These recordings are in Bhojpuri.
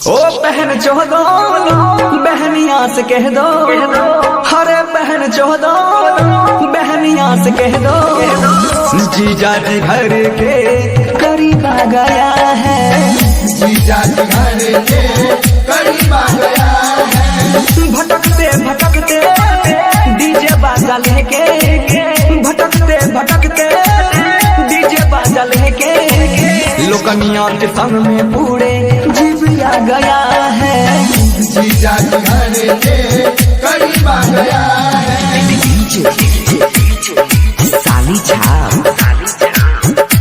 ओ बहन चौदो बहनिया से कह दो, हरे बहन चौदो बहनिया से कह दो, जीजा जी घर के करीब आ गया है, जीजा जी घर के करीब आ गया है। भटकते भटकते डीजे बाजा लेके, भटकते भटकते डीजे बाजा लेके, लोकनिया के संग में पूरे जीव आ गया है, जीजा जी घर के करीब आ गया है। साली छाप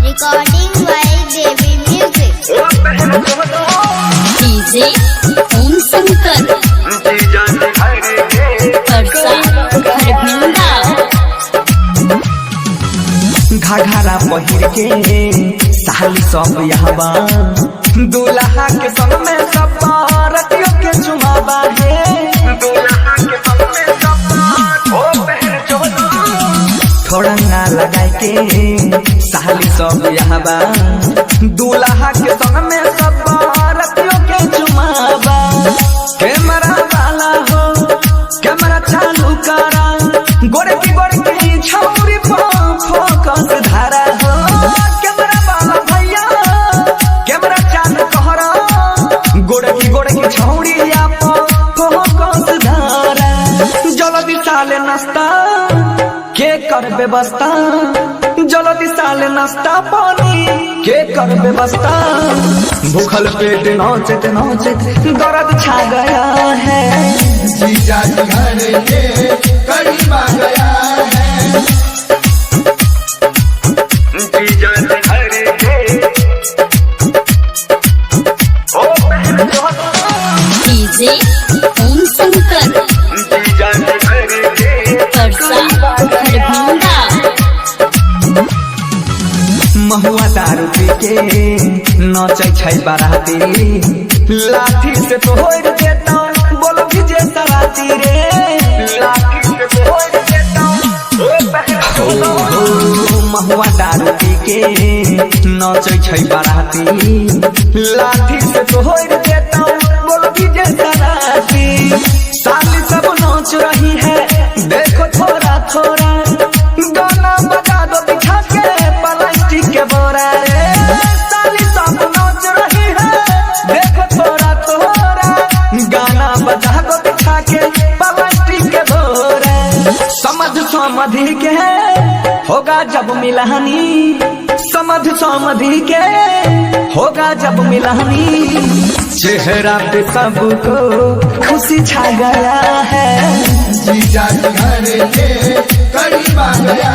recording by Devi music, DJ Om Shankar Parsa Kharbhinda. घाघरा पहिर के साली सब यहाबा, दूल्हा के संग में सब रतियों के चुमावा है, दूल्हा के संग में सब ओ बहन चौदो थोड़ा ना लगाए के साली सब यहाबा, दूल्हा के संग में सब रतियों के चुमावा। कैमरा वाला हो कैमरा चालू करा, गोरे की छौरी फोकस धारा हो, कैमरा वाला भैया कैमरा चालू कहरा, गोरे की छौरी आप फोकस धारा। जल्दी साले नाश्ता के कर व्यवस्था, जल्दी साले नाश्ता पानी के कर व्यवस्था, भूखल पेट नौचत नौचत दर्द छा गया है, जीजा जी घर के करीब आ गया है। जीजा जी घर के ओ बहन डीजे ओम शंकर जीजा जी घर के परसा खरभिंदा। महुआ दारू पी के नचै छै बाराती, लाठी से तोड़ देता बोलो विजय सराती रे, लाठी से तोड़ देता महुआ दारू पी के नचै छै बाराती, लाठी से तोड़ देता बोलो विजय सराती। साली सब नाच रही है देखो थोड़ा थोड़ा, गाना बजा दो बिछा के प्लास्टिक के बोरा रे, साली सब नाच रही है देखो थोड़ा थोड़ा, गाना बजा दो बिछा के प्लास्टिक के बोरा। समधि के होगा जब मिलानी, समधि के होगा जब मिलानी, चेहरा पे सबको खुशी छा गया है, जीजा जी घर के करीब आ गया